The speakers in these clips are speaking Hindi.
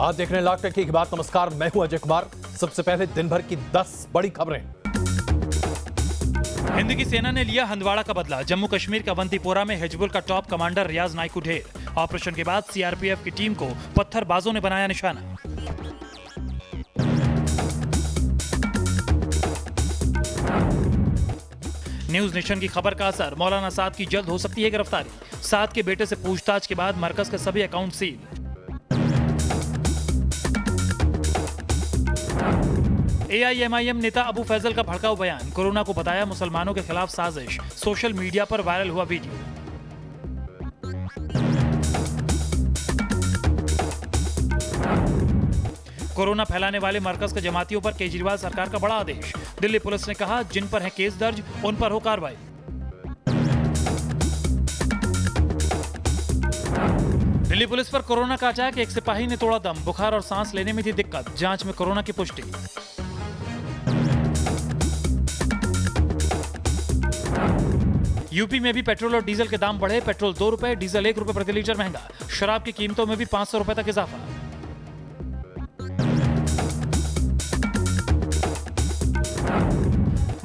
आप देख रहे हैं लाख टके की बात। नमस्कार, मैं हूं अजय कुमार। सबसे पहले दिन भर की 10 बड़ी खबरें। हिंद की सेना ने लिया हंदवाड़ा का बदला। जम्मू कश्मीर के अवंतीपोरा में हिजबुल का टॉप कमांडर रियाज नाइकू ढेर। ऑपरेशन के बाद सीआरपीएफ की टीम को पत्थरबाजों ने बनाया निशाना। न्यूज नेशन की खबर का असर, मौलाना साद की जल्द हो सकती है गिरफ्तारी। साद के बेटे से पूछताछ के बाद मरकज के सभी अकाउंट सील। एआईएमआईएम नेता अबू फैजल का भड़काऊ बयान, कोरोना को बताया मुसलमानों के खिलाफ साजिश। सोशल मीडिया पर वायरल हुआ वीडियो। कोरोना फैलाने वाले मरकज के जमातियों पर केजरीवाल सरकार का बड़ा आदेश। दिल्ली पुलिस ने कहा, जिन पर है केस दर्ज उन पर हो कार्रवाई। दिल्ली पुलिस पर कोरोना का अटैक, एक सिपाही ने तोड़ा दम। बुखार और सांस लेने में थी दिक्कत, जांच में कोरोना की पुष्टि। यूपी में भी पेट्रोल और डीजल के दाम बढ़े। पेट्रोल 2 रुपए, डीजल 1 रुपए प्रति लीटर महंगा। शराब की कीमतों में भी 500 रुपए तक इजाफा।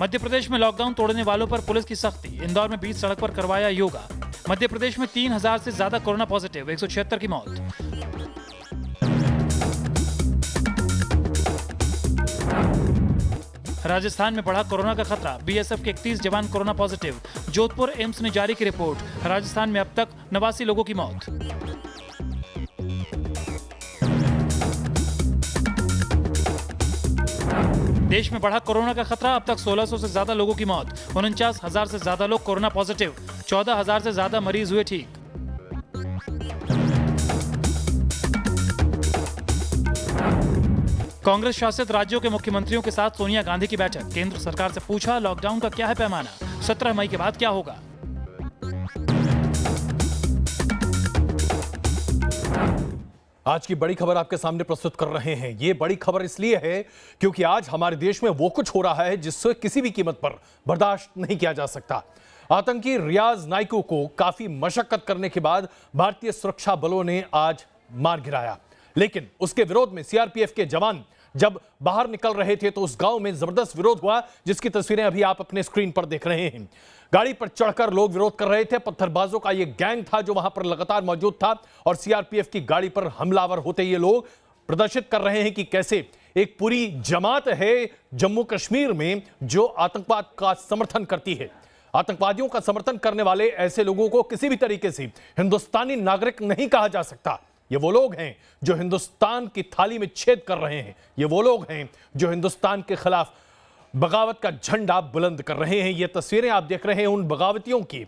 मध्य प्रदेश में लॉकडाउन तोड़ने वालों पर पुलिस की सख्ती। इंदौर में बीच सड़क पर करवाया योगा। मध्य प्रदेश में 3000 से ज्यादा कोरोना पॉजिटिव, 176 की मौत। राजस्थान में बढ़ा कोरोना का खतरा। बीएसएफ के 31 जवान कोरोना पॉजिटिव। जोधपुर एम्स ने जारी की रिपोर्ट। राजस्थान में अब तक 89 लोगों की मौत। देश में बढ़ा कोरोना का खतरा, अब तक 1600 से ज्यादा लोगों की मौत। 49,000 से ज्यादा लोग कोरोना पॉजिटिव। 14,000 से ज्यादा मरीज हुए ठीक। कांग्रेस शासित राज्यों के मुख्यमंत्रियों के साथ सोनिया गांधी की बैठक। केंद्र सरकार से पूछा, लॉकडाउन का क्या है पैमाना, 17 मई के बाद क्या होगा। आज की बड़ी खबर आपके सामने प्रस्तुत कर रहे हैं। ये बड़ी खबर इसलिए है क्योंकि आज हमारे देश में वो कुछ हो रहा है जिससे किसी भी कीमत पर बर्दाश्त नहीं किया जा सकता। आतंकी रियाज नाइकू को काफी मशक्कत करने के बाद भारतीय सुरक्षा बलों ने आज मार गिराया, लेकिन उसके विरोध में सीआरपीएफ के जवान जब बाहर निकल रहे थे तो उस गांव में जबरदस्त विरोध हुआ, जिसकी तस्वीरें अभी आप अपने स्क्रीन पर देख रहे हैं। गाड़ी पर चढ़कर लोग विरोध कर रहे थे। पत्थरबाजों का यह गैंग था जो वहां पर लगातार मौजूद था और सीआरपीएफ की गाड़ी पर हमलावर होते ये लोग प्रदर्शित कर रहे हैं कि कैसे एक पूरी जमात है जम्मू कश्मीर में जो आतंकवाद का समर्थन करती है। आतंकवादियों का समर्थन करने वाले ऐसे लोगों को किसी भी तरीके से हिंदुस्तानी नागरिक नहीं कहा जा सकता। ये वो लोग हैं जो हिंदुस्तान की थाली में छेद कर रहे हैं। ये वो लोग हैं जो हिंदुस्तान के खिलाफ बगावत का झंडा बुलंद कर रहे हैं। ये तस्वीरें आप देख रहे हैं उन बगावतियों की।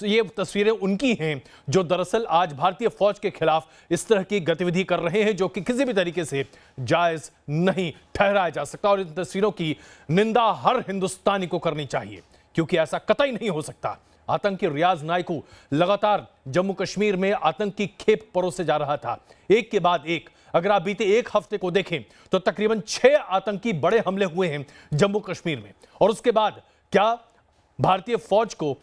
ये तस्वीरें उनकी हैं जो दरअसल आज भारतीय फौज के खिलाफ इस तरह की गतिविधि कर रहे हैं जो कि किसी भी तरीके से जायज नहीं ठहराया जा सकता। और इन तस्वीरों की निंदा हर हिंदुस्तानी को करनी चाहिए क्योंकि ऐसा कतई नहीं हो सकता। आतंकी रियाज नाइकू लगातार जम्मू कश्मीर में आतंकी खेप परोसे जा रहा था, एक के बाद एक। अगर आप बीते एक हफ्ते को देखें तो तकरीबन 6 आतंकी बड़े हमले हुए हैं जम्मू कश्मीर में। और उसके बाद क्या भारतीय फौज को,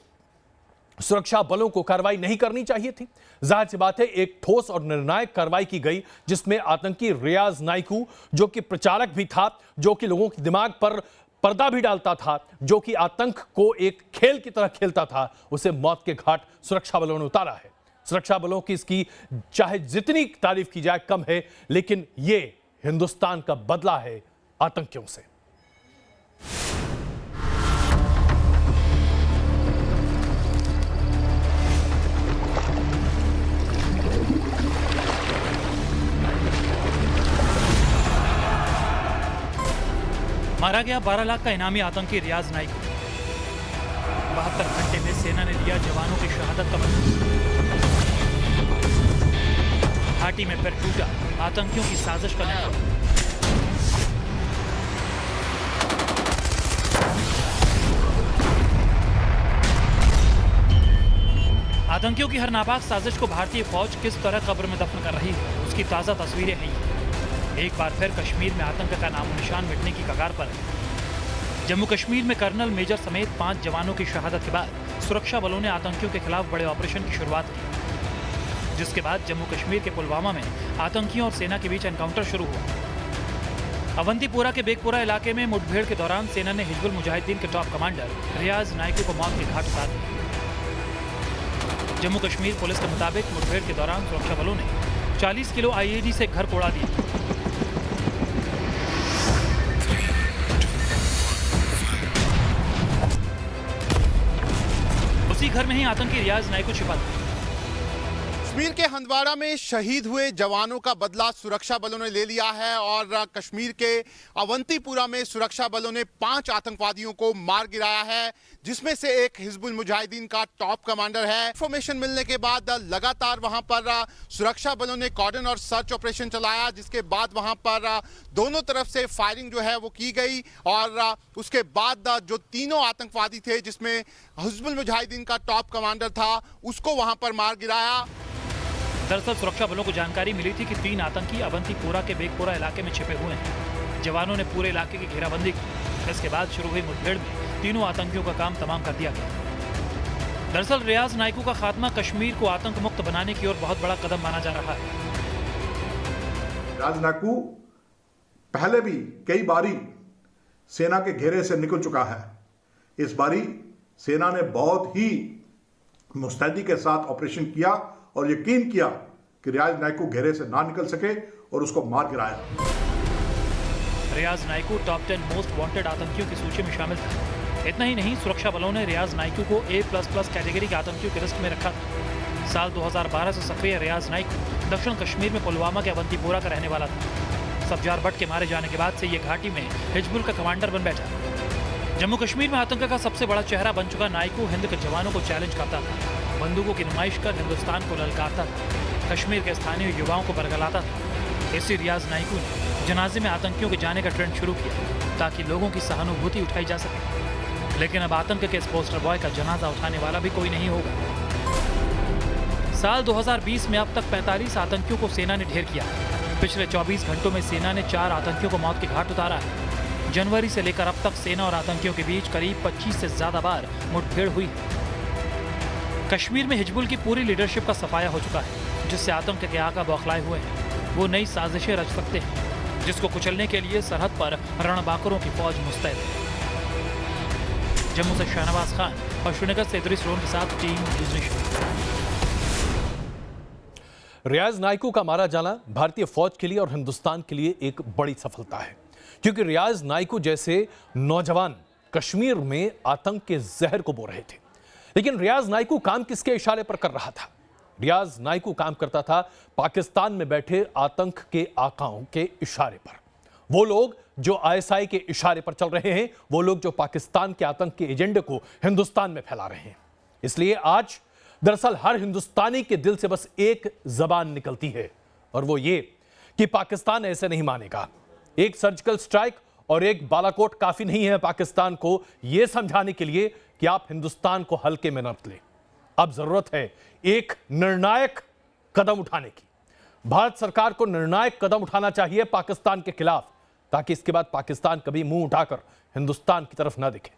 सुरक्षा बलों को कार्रवाई नहीं करनी चाहिए थी? जाहिर सी बात है, एक ठोस और निर्णायक कार्रवाई की गई जिसमें आतंकी रियाज नाइकू, जो कि प्रचारक भी था, जो कि लोगों के दिमाग पर पर्दा भी डालता था, जो कि आतंक को एक खेल की तरह खेलता था, उसे मौत के घाट सुरक्षा बलों ने उतारा है। सुरक्षा बलों की इसकी चाहे जितनी तारीफ की जाए कम है, लेकिन ये हिंदुस्तान का बदला है आतंकियों से। मारा गया 12 लाख का इनामी आतंकी रियाज नाइकू। 72 घंटे में सेना ने लिया जवानों की शहादत का बदला। घाटी में फिर टूटा आतंकियों की साजिश का नेटवर्क। आतंकियों की हर नापाक साजिश को भारतीय फौज किस तरह कब्र में दफन कर रही है, उसकी ताजा तस्वीरें हैं। एक बार फिर कश्मीर में आतंक का नामो निशान मिटने की कगार पर है। जम्मू कश्मीर में कर्नल मेजर समेत 5 जवानों की शहादत के बाद सुरक्षा बलों ने आतंकियों के खिलाफ बड़े ऑपरेशन की शुरुआत की। जिसके बाद जम्मू कश्मीर के पुलवामा में आतंकियों और सेना के बीच एनकाउंटर शुरू हुआ। अवंतीपोरा के बेगपुरा इलाके में मुठभेड़ के दौरान सेना ने हिजबुल मुजाहिदीन के टॉप कमांडर रियाज नाइकू को मौत के घाट उतार दिया। जम्मू कश्मीर पुलिस के मुताबिक मुठभेड़ के दौरान सुरक्षा बलों ने 40 किलो आईईडी से घर को उड़ा दिया। उसी घर में ही आतंकी रियाज नाइकू छिपा था। कश्मीर के हंदवाड़ा में शहीद हुए जवानों का बदला सुरक्षा बलों ने ले लिया है और कश्मीर के अवंतीपुरा में सुरक्षा बलों ने 5 आतंकवादियों को मार गिराया है, जिसमें से एक हिजबुल मुजाहिदीन का टॉप कमांडर है। इंफॉर्मेशन मिलने के बाद लगातार वहां पर सुरक्षा बलों ने कॉर्डन और सर्च ऑपरेशन चलाया, जिसके बाद वहां पर दोनों तरफ से फायरिंग जो है वो की गई और उसके बाद जो तीनों आतंकवादी थे, जिसमें हिजबुल मुजाहिदीन का टॉप कमांडर था, उसको वहां पर मार गिराया। दरअसल सुरक्षा बलों को जानकारी मिली थी कि 3 आतंकी अवंतीपोरा के बेगपुरा इलाके में छिपे हुए हैं। जवानों ने पूरे इलाके की घेराबंदी की। इसके बाद शुरू हुई मुठभेड़ में तीनों आतंकियों का काम तमाम कर दिया गया। दरअसल रियाज नाइकू का खात्मा कश्मीर को आतंक मुक्त बनाने की ओर बहुत बड़ा कदम माना जा रहा है। रियाज नाइकू पहले भी कई बारी सेना के घेरे से निकल चुका है। इस बारी सेना ने बहुत ही मुस्तैदी के साथ ऑपरेशन किया और यकीन किया कि रियाज नाइकू घेरे से ना निकल सके और उसको मार गिराया। रियाज नाइकू टॉप 10 मोस्ट वांटेड आतंकियों की सूची में शामिल था। इतना ही नहीं, सुरक्षा बलों ने रियाज नाइकू को A++ कैटेगरी के आतंकियों की लिस्ट में रखा था। साल 2012 से सक्रिय रियाज नाइकू दक्षिण कश्मीर में पुलवामा के अवंतीपोरा का रहने वाला था। सब्जार भट्ट के मारे जाने के बाद से ये घाटी में हिजबुल का कमांडर बन बैठा। जम्मू कश्मीर में आतंक का सबसे बड़ा चेहरा बन चुका नाइकू हिंद के जवानों को चैलेंज करता था, बंदूकों की नुमाइश कर हिंदुस्तान को ललकारता था, कश्मीर के स्थानीय युवाओं को बरगलाता था। इसी रियाज नाइकू ने जनाजे में आतंकियों के जाने का ट्रेंड शुरू किया ताकि लोगों की सहानुभूति उठाई जा सके। लेकिन अब आतंक के इस पोस्टर बॉय का जनाजा उठाने वाला भी कोई नहीं होगा। साल 2020 में अब तक 45 आतंकियों को सेना ने ढेर किया। पिछले 24 घंटों में सेना ने 4 आतंकियों को मौत के घाट उतारा है। जनवरी से लेकर अब तक सेना और आतंकियों के बीच करीब 25 से ज्यादा बार मुठभेड़ हुई है। कश्मीर में हिजबुल की पूरी लीडरशिप का सफाया हो चुका है, जिससे आतंक के आका बौखलाए हुए हैं। वो नई साजिशें रच सकते हैं, जिसको कुचलने के लिए सरहद पर रणबांकुरों की फौज मुस्तैद है। जम्मू से शाहनवाज खान और श्रीनगर से इदरीस रोन के साथ टीम न्यूज़ नेशन। रियाज नाइकू का मारा जाना भारतीय फौज के लिए और हिंदुस्तान के लिए एक बड़ी सफलता है, क्योंकि रियाज नाइकू जैसे नौजवान कश्मीर में आतंक के जहर को बो रहे थे। लेकिन रियाज नाइकू काम किसके इशारे पर कर रहा था? रियाज नाइकू काम करता था पाकिस्तान में बैठे आतंक के आकाओं के इशारे पर। वो लोग जो आईएसआई के इशारे पर चल रहे हैं, वो लोग जो पाकिस्तान के आतंक के एजेंडे को हिंदुस्तान में फैला रहे हैं। इसलिए आज दरअसल हर हिंदुस्तानी के दिल से बस एक जबान निकलती है, और वो ये कि पाकिस्तान ऐसे नहीं मानेगा। एक सर्जिकल स्ट्राइक और एक बालाकोट काफी नहीं है पाकिस्तान को यह समझाने के लिए कि आप हिंदुस्तान को हल्के में न लें। अब जरूरत है एक निर्णायक कदम उठाने की। भारत सरकार को निर्णायक कदम उठाना चाहिए पाकिस्तान के खिलाफ, ताकि इसके बाद पाकिस्तान कभी मुंह उठाकर हिंदुस्तान की तरफ न दिखे।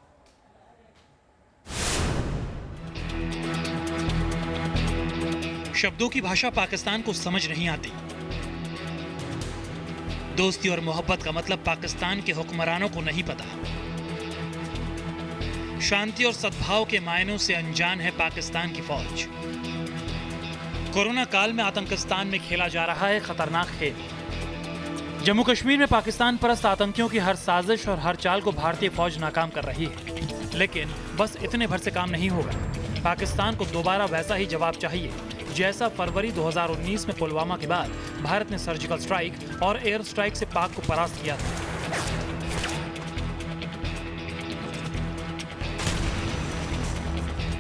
शब्दों की भाषा पाकिस्तान को समझ नहीं आती। दोस्ती और मोहब्बत का मतलब पाकिस्तान के हुक्मरानों को नहीं पता। शांति और सद्भाव के मायनों से अनजान है पाकिस्तान की फौज। कोरोना काल में आतंकिस्तान में खेला जा रहा है खतरनाक खेल। जम्मू कश्मीर में पाकिस्तान परस्त आतंकियों की हर साजिश और हर चाल को भारतीय फौज नाकाम कर रही है। लेकिन बस इतने भर से काम नहीं होगा। पाकिस्तान को दोबारा वैसा ही जवाब चाहिए जैसा फरवरी 2019 में पुलवामा के बाद भारत ने सर्जिकल स्ट्राइक और एयर स्ट्राइक से पाक को परास्त किया था।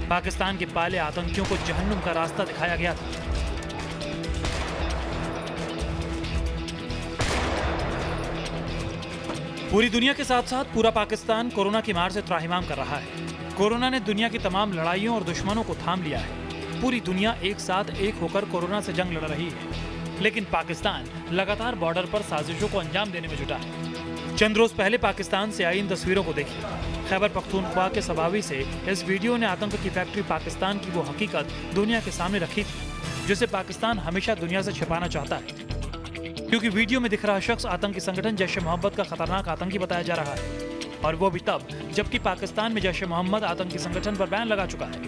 पाकिस्तान के पाले आतंकियों को जहन्नुम का रास्ता दिखाया गया था। पूरी दुनिया के साथ साथ पूरा पाकिस्तान कोरोना की मार से त्राहिमाम कर रहा है। कोरोना ने दुनिया की तमाम लड़ाइयों और दुश्मनों को थाम लिया है। पूरी दुनिया एक साथ एक होकर कोरोना से जंग लड़ रही है, लेकिन पाकिस्तान लगातार बॉर्डर पर साजिशों को अंजाम देने में जुटा है। चंद रोज पहले पाकिस्तान से आई इन तस्वीरों को देखिए। खैबर पख्तूनख्वा के सबावी से इस वीडियो ने आतंक की फैक्ट्री पाकिस्तान की वो हकीकत दुनिया के सामने रखी थी। जिसे पाकिस्तान हमेशा दुनिया से छिपाना चाहता है, क्योंकि वीडियो में दिख रहा शख्स आतंकी संगठन जैश ए मोहम्मद का खतरनाक आतंकी बताया जा रहा है, और वो भी तब जबकि पाकिस्तान में जैश ए मोहम्मद आतंकी संगठन पर बैन लगा चुका है।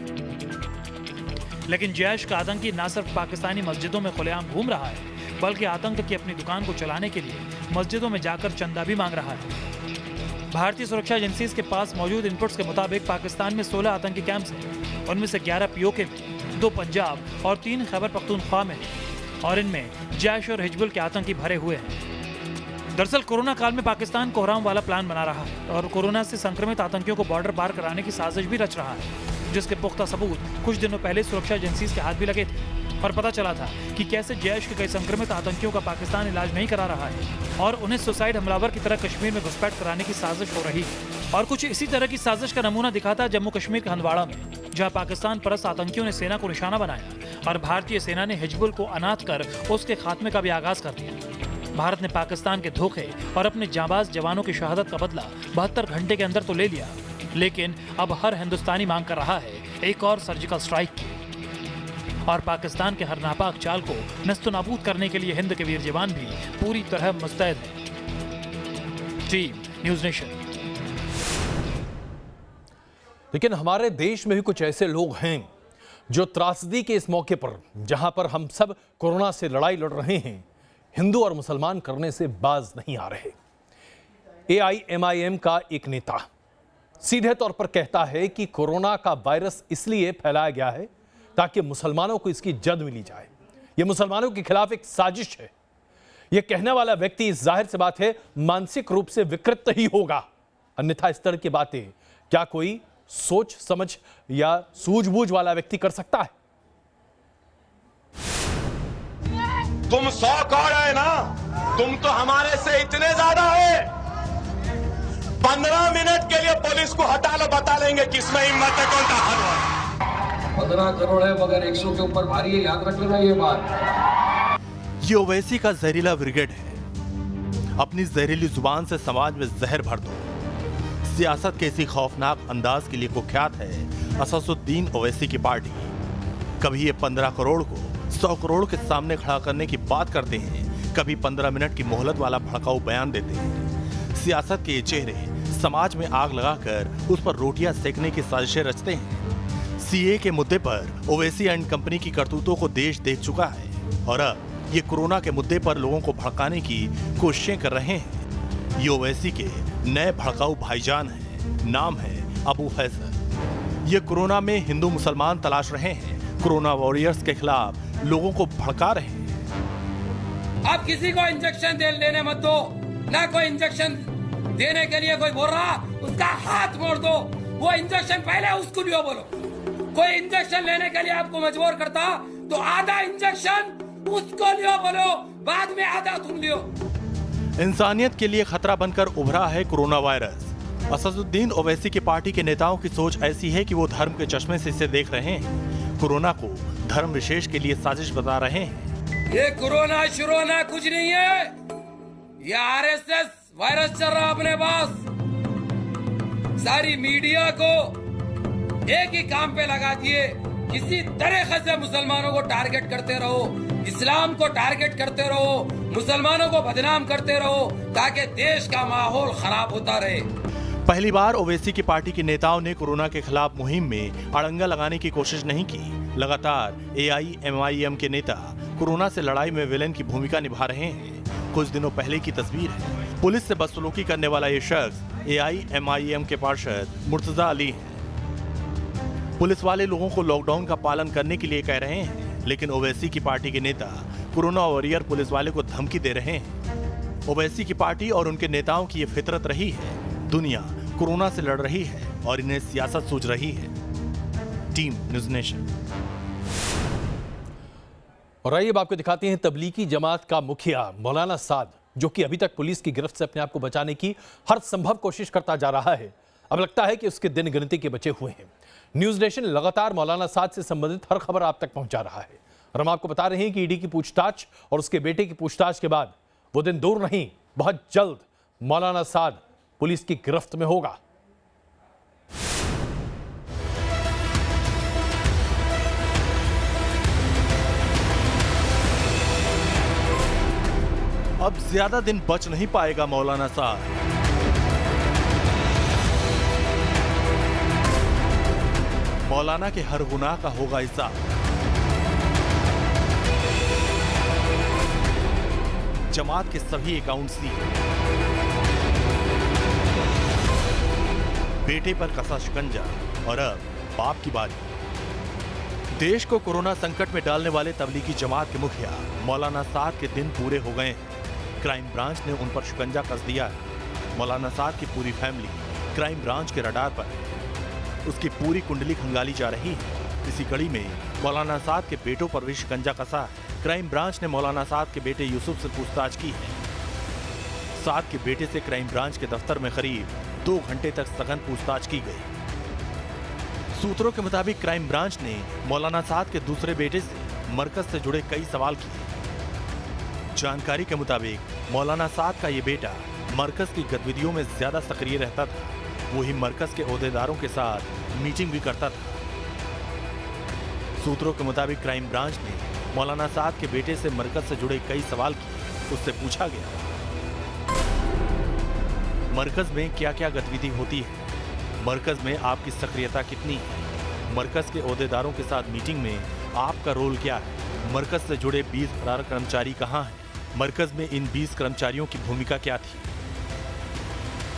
लेकिन जैश का आतंकी न सिर्फ पाकिस्तानी मस्जिदों में खुलेआम घूम रहा है, बल्कि आतंक की अपनी दुकान को चलाने के लिए मस्जिदों में जाकर चंदा भी मांग रहा है। भारतीय सुरक्षा एजेंसीज के पास मौजूद इनपुट्स के मुताबिक पाकिस्तान में 16 आतंकी कैंप्स हैं। उनमें से 11 पीओके में, 2 पंजाब और 3 खैबर पख्तूनख्वा में, और इनमें जैश और हिजबुल के आतंकी भरे हुए हैं। दरअसल कोरोना काल में पाकिस्तान कोहराम वाला प्लान बना रहा है और कोरोना से संक्रमित आतंकियों को बॉर्डर पार कराने की साजिश भी रच रहा है, जिसके पुख्ता सबूत कुछ दिनों पहले सुरक्षा एजेंसीज के हाथ भी लगे थे और पता चला था कि कैसे जैश के कई संक्रमित आतंकियों का पाकिस्तान इलाज नहीं करा रहा है और उन्हें सुसाइड हमलावर की तरह कश्मीर में घुसपैठ कराने की साजिश हो रही है। और कुछ इसी तरह की साजिश का नमूना दिखाता है जम्मू कश्मीर के हंदवाड़ा में, जहां पाकिस्तान परस्त आतंकियों ने सेना को निशाना बनाया और भारतीय सेना ने हिजबुल को अनाथ कर उसके खात्मे का भी आगाज कर दिया। भारत ने पाकिस्तान के धोखे और अपने जांबाज जवानों की शहादत का बदला 72 घंटे के अंदर तो ले लिया, लेकिन अब हर हिंदुस्तानी मांग कर रहा है एक और सर्जिकल स्ट्राइक की। और पाकिस्तान के हर नापाक चाल को नस्तनाबूद करने के लिए हिंद के वीर जवान भी पूरी तरह मुस्तैद हैं। Team news nation. लेकिन हमारे देश में भी कुछ ऐसे लोग हैं जो त्रासदी के इस मौके पर, जहां पर हम सब कोरोना से लड़ाई लड़ रहे हैं, हिंदू और मुसलमान करने से बाज नहीं आ रहे। AIMIM का एक नेता सीधे तौर पर कहता है कि कोरोना का वायरस इसलिए फैलाया गया है ताकि मुसलमानों को इसकी जद मिली जाए। यह मुसलमानों के खिलाफ एक साजिश है। यह कहने वाला व्यक्ति, जाहिर सी बात है, मानसिक रूप से विकृत ही होगा, अन्यथा इस तरह की बातें क्या कोई सोच समझ या सूझबूझ वाला व्यक्ति कर सकता है? तुम 100 कौड़ है ना, तुम तो हमारे से इतने ज्यादा है। 15 मिनट के लिए पुलिस को हटा लो, बता लेंगे किसमें हिम्मत है, कौन ताकत है। 15 करोड़ है मगर 100 के ऊपर भारी है, याद रख लेना ये बात। ये ओवैसी का जहरीला ब्रिगेड है। अपनी जहरीली जुबान से समाज में जहर भर दो। सियासत के इसी खौफनाक अंदाज के लिए कुख्यात है असदुद्दीन ओवैसी की पार्टी। कभी ये 15 करोड़ को 100 करोड़ के सामने खड़ा करने की बात करते हैं, कभी 15 मिनट की मोहलत वाला भड़काऊ बयान देते हैं। सियासत के ये चेहरे समाज में आग लगाकर उस पर रोटियां सेकने की साजिशें रचते हैं। सीए के मुद्दे पर ओवैसी एंड कंपनी की करतूतों को देश देख चुका है और अब ये कोरोना के मुद्दे पर लोगों को भड़काने की कोशिशें कर रहे हैं। ये ओवैसी के नए भड़काऊ भाईजान हैं। नाम है अबू फैसल। ये कोरोना में हिंदू मुसलमान तलाश रहे हैं, कोरोना वॉरियर्स के खिलाफ लोगों को भड़का रहे हैं। आप किसी को इंजेक्शन देने मत दो, ना कोई इंजेक्शन देने के लिए कोई बोल रहा उसका हाथ मोड़ दो। वो इंजेक्शन पहले उसको लियो बोलो। कोई इंजेक्शन लेने के लिए आपको मजबूर करता तो आधा इंजेक्शन उसको लियो बोलो, बाद में आधा तुम लियो। इंसानियत के लिए खतरा बनकर उभरा है कोरोना वायरस। असदुद्दीन ओवैसी की पार्टी के नेताओं की सोच ऐसी है कि वो धर्म के चश्मे से इसे देख रहे हैं। कोरोना को धर्म विशेष के लिए साजिश बता रहे हैं। ये कोरोना शुरोना कुछ नहीं है, ये RSS वायरस चल रहा अपने पास। सारी मीडिया को एक ही काम पे लगा दिए, किसी तरह से मुसलमानों को टारगेट करते रहो, इस्लाम को टारगेट करते रहो, मुसलमानों को बदनाम करते रहो, ताकि देश का माहौल खराब होता रहे। पहली बार ओवैसी की पार्टी के नेताओं ने कोरोना के खिलाफ मुहिम में अड़ंगा लगाने की कोशिश नहीं की। लगातार AIMIM के नेता कोरोना से लड़ाई में विलेन की भूमिका निभा रहे हैं। कुछ दिनों पहले की तस्वीर है। पुलिस से बदसलूकी करने वाला ये शख्स AIMIM के पार्षद मुर्तजा अली हैं। पुलिस वाले लोगों को लॉकडाउन का पालन करने के लिए कह रहे हैं, लेकिन ओवैसी की पार्टी के नेता कोरोना वॉरियर पुलिस वाले को धमकी दे रहे हैं। ओवैसी की पार्टी और उनके नेताओं की ये फितरत रही है। दुनिया कोरोना से लड़ रही है और इन्हें सियासत सूझ रही है। Team news nation. और आइए अब आपको दिखाते हैं तबलीगी जमात का मुखिया मौलाना साद, जो कि अभी तक पुलिस की गिरफ्त से अपने आप को बचाने की हर संभव कोशिश करता जा रहा है। अब लगता है कि उसके दिन गिनती के बचे हुए हैं। न्यूज़ नेशन लगातार मौलाना साद से संबंधित हर खबर आप तक पहुंचा रहा है और हम आपको बता रहे हैं कि ईडी की पूछताछ और उसके बेटे की पूछताछ के बाद वो दिन दूर नहीं, बहुत जल्द मौलाना साद पुलिस की गिरफ्त में होगा। अब ज्यादा दिन बच नहीं पाएगा मौलाना साद। मौलाना के हर गुनाह का होगा हिसाब। जमात के सभी अकाउंट सील। बेटे पर कसा शिकंजा और अब बाप की बारी। देश को कोरोना संकट में डालने वाले तबलीगी जमात के मुखिया मौलाना साद के दिन पूरे हो गए हैं। क्राइम ब्रांच ने उन पर शिकंजा कस दिया है। मौलाना साद की पूरी फैमिली क्राइम ब्रांच के रडार पर है। उसकी पूरी कुंडली खंगाली जा रही है। इसी कड़ी में मौलाना साद के बेटों पर भी शिकंजा कसा है। क्राइम ब्रांच ने मौलाना साद के बेटे यूसुफ से पूछताछ की है। साद के बेटे से क्राइम ब्रांच के दफ्तर में करीब 2 घंटे तक सघन पूछताछ की गई। सूत्रों के मुताबिक क्राइम ब्रांच ने मौलाना साद के दूसरे बेटे से मरकज से जुड़े कई सवाल किए। जानकारी के मुताबिक मौलाना साद का ये बेटा मरकज की गतिविधियों में ज्यादा सक्रिय रहता था। वही मरकज के ओहदेदारों के साथ मीटिंग भी करता था। सूत्रों के मुताबिक क्राइम ब्रांच ने मौलाना साद के बेटे से मरकज से जुड़े कई सवाल किए। उससे पूछा गया, मरकज में क्या क्या गतिविधि होती है, मरकज में आपकी सक्रियता कितनी है, मरकज के ओहदेदारों के साथ मीटिंग में आपका रोल क्या है, मरकज से जुड़े 20 फरार कर्मचारी कहां हैं, मरकज में इन 20 कर्मचारियों की भूमिका क्या थी।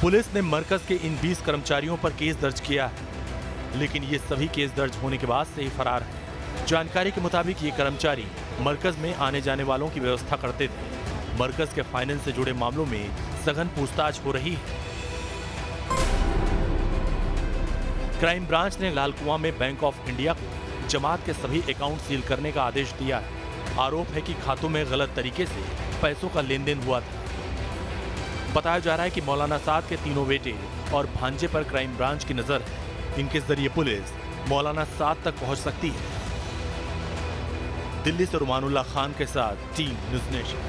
पुलिस ने मरकज के इन 20 कर्मचारियों पर केस दर्ज किया है, लेकिन ये सभी केस दर्ज होने के बाद से ही फरार है। जानकारी के मुताबिक ये कर्मचारी मरकज में आने जाने वालों की व्यवस्था करते थे। मरकज के फाइनेंस से जुड़े मामलों में सघन पूछताछ हो रही है। क्राइम ब्रांच ने लालकुआं में बैंक ऑफ इंडिया को जमात के सभी अकाउंट सील करने का आदेश दिया है। आरोप है कि खातों में गलत तरीके से पैसों का लेन देन हुआ था। बताया जा रहा है कि मौलाना साद के तीनों बेटे और भांजे पर क्राइम ब्रांच की नजर है। इनके जरिए पुलिस मौलाना साद तक पहुंच सकती है। दिल्ली से रुमानुल्लाह खान के साथ टीम न्यूज़ नेशन।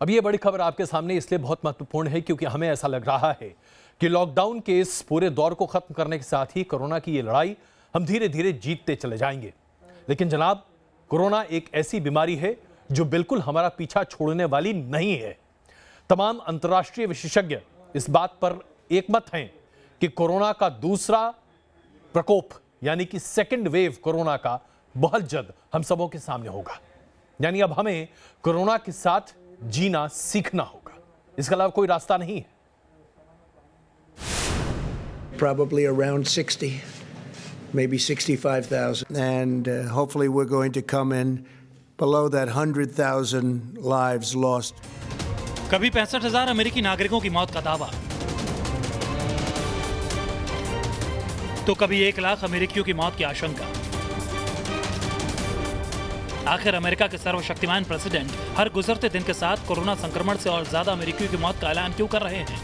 अब ये बड़ी खबर आपके सामने इसलिए बहुत महत्वपूर्ण है क्योंकि हमें ऐसा लग रहा है कि लॉकडाउन के इस पूरे दौर को खत्म करने के साथ ही कोरोना की ये लड़ाई हम धीरे धीरे जीतते चले जाएंगे। लेकिन जनाब, कोरोना एक ऐसी बीमारी है जो बिल्कुल हमारा पीछा छोड़ने वाली नहीं है। तमाम अंतर्राष्ट्रीय विशेषज्ञ इस बात पर एकमत हैं कि कोरोना का दूसरा प्रकोप यानी कि सेकेंड वेव कोरोना का बहुत जल्द हम सबों के सामने होगा। यानी अब हमें कोरोना के साथ जीना सीखना होगा। इसके अलावा कोई रास्ता नहीं है। Probably around 60, maybe 65,000. And hopefully we're going to come in below that 100,000 lives lost. कभी 65,000 अमेरिकी नागरिकों की मौत का दावा, तो कभी 1 लाख अमेरिकियों की मौत की आशंका। आखिर अमेरिका के सर्वशक्तिमान प्रेसिडेंट हर गुजरते दिन के साथ कोरोना संक्रमण से और ज्यादा अमेरिकियों की मौत का ऐलान क्यों कर रहे हैं?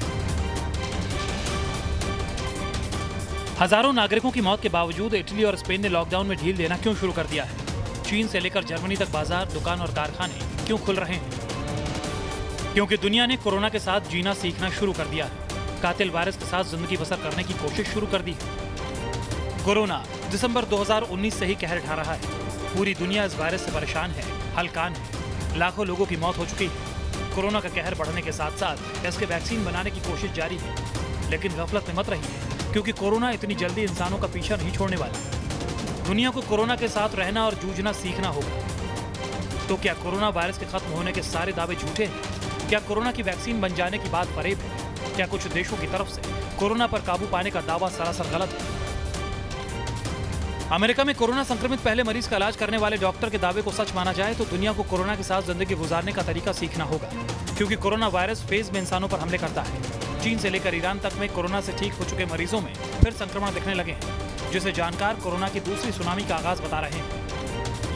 हजारों नागरिकों की मौत के बावजूद इटली और स्पेन ने लॉकडाउन में ढील देना क्यों शुरू कर दिया है? चीन से लेकर जर्मनी तक बाजार, दुकान और कारखाने क्यों खुल रहे हैं? क्योंकि दुनिया ने कोरोना के साथ जीना सीखना शुरू कर दिया है। कातिल वायरस के साथ जिंदगी बसर करने की कोशिश शुरू कर दी है। कोरोना दिसंबर 2019 से ही कहर ढा रहा है। पूरी दुनिया इस वायरस से परेशान है, हलकान है। लाखों लोगों की मौत हो चुकी है। कोरोना का कहर बढ़ने के साथ साथ इसके वैक्सीन बनाने की कोशिश जारी है। लेकिन गफलत में मत रहिए, क्योंकि कोरोना इतनी जल्दी इंसानों का पीछा नहीं छोड़ने वाला। दुनिया को कोरोना के साथ रहना और जूझना सीखना होगा। तो क्या कोरोना वायरस के खत्म होने के सारे दावे झूठे हैं? क्या कोरोना की वैक्सीन बन जाने की बात फरेब है? क्या कुछ देशों की तरफ से कोरोना पर काबू पाने का दावा सरासर गलत है? अमेरिका में कोरोना संक्रमित पहले मरीज का इलाज करने वाले डॉक्टर के दावे को सच माना जाए तो दुनिया को कोरोना के साथ जिंदगी गुजारने का तरीका सीखना होगा, क्योंकि कोरोना वायरस फेज में इंसानों पर हमले करता है। चीन से लेकर ईरान तक में कोरोना से ठीक हो चुके मरीजों में फिर संक्रमण दिखने लगे हैं, जिसे जानकार कोरोना की दूसरी सुनामी का आगाज बता रहे हैं।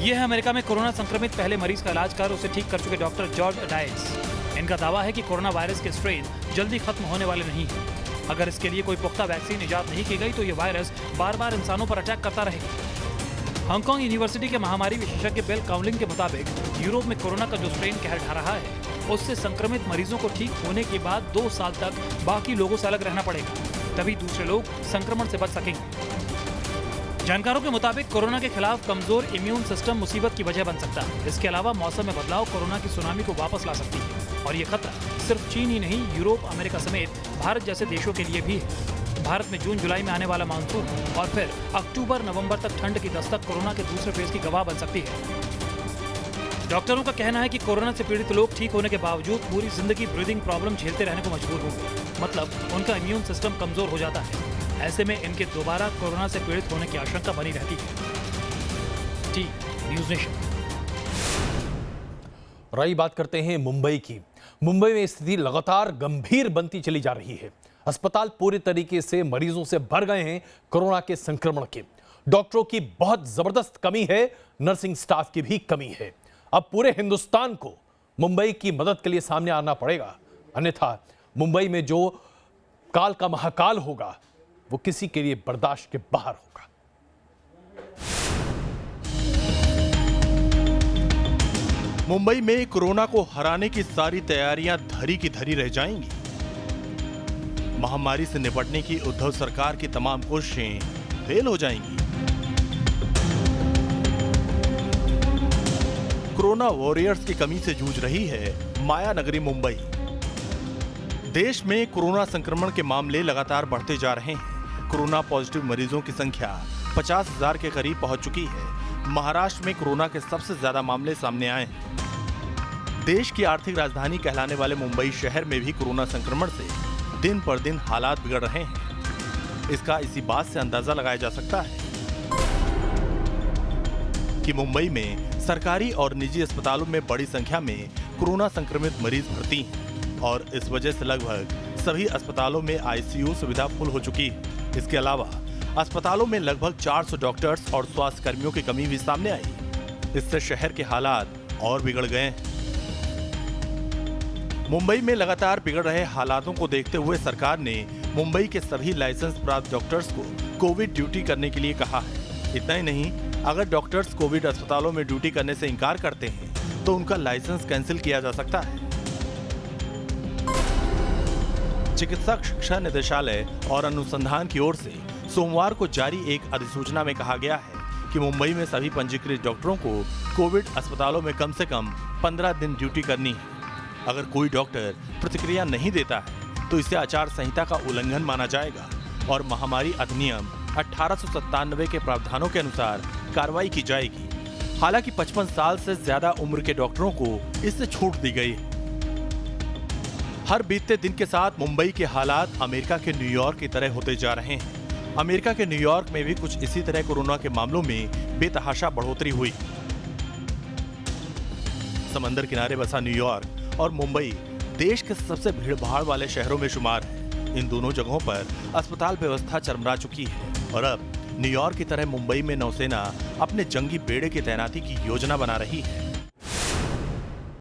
यह है अमेरिका में कोरोना संक्रमित पहले मरीज का इलाज कर उसे ठीक कर चुके डॉक्टर जॉर्ज डायस। इनका दावा है कि कोरोना वायरस के स्ट्रेन जल्दी खत्म होने वाले नहीं है। अगर इसके लिए कोई पुख्ता वैक्सीन इजाद नहीं की गई तो ये वायरस बार बार इंसानों पर अटैक करता रहेगा। हांगकांग यूनिवर्सिटी के महामारी विशेषज्ञ बिल काउलिंग के मुताबिक यूरोप में कोरोना का जो स्ट्रेन कहर ढा रहा है उससे संक्रमित मरीजों को ठीक होने के बाद 2 साल तक बाकी लोगों से अलग रहना पड़ेगा, तभी दूसरे लोग संक्रमण से बच सकेंगे। जानकारों के मुताबिक कोरोना के खिलाफ कमजोर इम्यून सिस्टम मुसीबत की वजह बन सकता है। इसके अलावा मौसम में बदलाव कोरोना की सुनामी को वापस ला सकती है और ये खतरा सिर्फ चीन ही नहीं, यूरोप, अमेरिका समेत भारत जैसे देशों के लिए भी है। भारत में जून जुलाई में आने वाला मानसून और फिर अक्टूबर नवंबर तक ठंड की दस्तक कोरोना के दूसरे फेज की गवाह बन सकती है। डॉक्टरों का कहना है कि कोरोना से पीड़ित लोग ठीक होने के बावजूद पूरी जिंदगी ब्रीदिंग प्रॉब्लम झेलते रहने को मजबूर होंगे। मतलब उनका इम्यून सिस्टम कमजोर हो जाता है। ऐसे में इनके दोबारा कोरोना से पीड़ित होने की आशंका बनी रहती है। जी न्यूज़ नेशन। रही बात करते हैं मुंबई की। मुंबई में स्थिति लगातार गंभीर बनती चली जा रही है। अस्पताल पूरी तरीके से मरीजों से भर गए हैं कोरोना के संक्रमण के। डॉक्टरों की बहुत जबरदस्त कमी है, नर्सिंग स्टाफ की भी कमी है। अब पूरे हिंदुस्तान को मुंबई की मदद के लिए सामने आना पड़ेगा, अन्यथा मुंबई में जो काल का महाकाल होगा वो किसी के लिए बर्दाश्त के बाहर होगा। मुंबई में कोरोना को हराने की सारी तैयारियां धरी की धरी रह जाएंगी। महामारी से निपटने की उद्धव सरकार की तमाम कोशिशें फेल हो जाएंगी। कोरोना वॉरियर्स की कमी से जूझ रही है माया नगरी मुंबई। देश में कोरोना संक्रमण के मामले लगातार बढ़ते जा रहे हैं। कोरोना पॉजिटिव मरीजों की संख्या 50,000 के करीब पहुंच चुकी है। महाराष्ट्र में कोरोना के सबसे ज्यादा मामले सामने आए हैं। देश की आर्थिक राजधानी कहलाने वाले मुंबई शहर में भी कोरोना संक्रमण से दिन पर दिन हालात बिगड़ रहे हैं। इसका इसी बात से अंदाजा लगाया जा सकता है कि मुंबई में सरकारी और निजी अस्पतालों में बड़ी संख्या में कोरोना संक्रमित मरीज भर्ती हैं और इस वजह से लगभग सभी अस्पतालों में आईसीयू सुविधा फुल हो चुकी है। इसके अलावा अस्पतालों में लगभग 400 डॉक्टर्स और स्वास्थ्य कर्मियों की कमी भी सामने आई। इससे शहर के हालात और बिगड़ गए हैं। मुंबई में लगातार बिगड़ रहे हालातों को देखते हुए सरकार ने मुंबई के सभी लाइसेंस प्राप्त डॉक्टर्स को कोविड ड्यूटी करने के लिए कहा है। इतना ही नहीं, अगर डॉक्टर्स कोविड अस्पतालों में ड्यूटी करने से इनकार करते हैं तो उनका लाइसेंस कैंसिल किया जा सकता है। चिकित्सा शिक्षा निदेशालय और अनुसंधान की ओर से सोमवार को जारी एक अधिसूचना में कहा गया है कि मुंबई में सभी पंजीकृत डॉक्टरों को कोविड अस्पतालों में कम से कम 15 दिन ड्यूटी करनी है। अगर कोई डॉक्टर प्रतिक्रिया नहीं देता है तो इसे आचार संहिता का उल्लंघन माना जाएगा और महामारी अधिनियम 1897 के प्रावधानों के अनुसार कार्रवाई की जाएगी। हालांकि 55 साल से ज्यादा उम्र के डॉक्टरों को इससे छूट दी गई है। हर बीतते दिन के साथ मुंबई के हालात अमेरिका के न्यूयॉर्क की तरह होते जा रहे हैं। अमेरिका के न्यूयॉर्क में भी कुछ इसी तरह कोरोना के मामलों में बेतहाशा बढ़ोतरी हुई। समंदर किनारे बसा न्यूयॉर्क और मुंबई देश के सबसे भीड़भाड़ वाले शहरों में शुमार है। इन दोनों जगहों पर अस्पताल व्यवस्था चरमरा चुकी है और अब न्यूयॉर्क की तरह मुंबई में नौसेना अपने जंगी बेड़े की तैनाती की योजना बना रही है।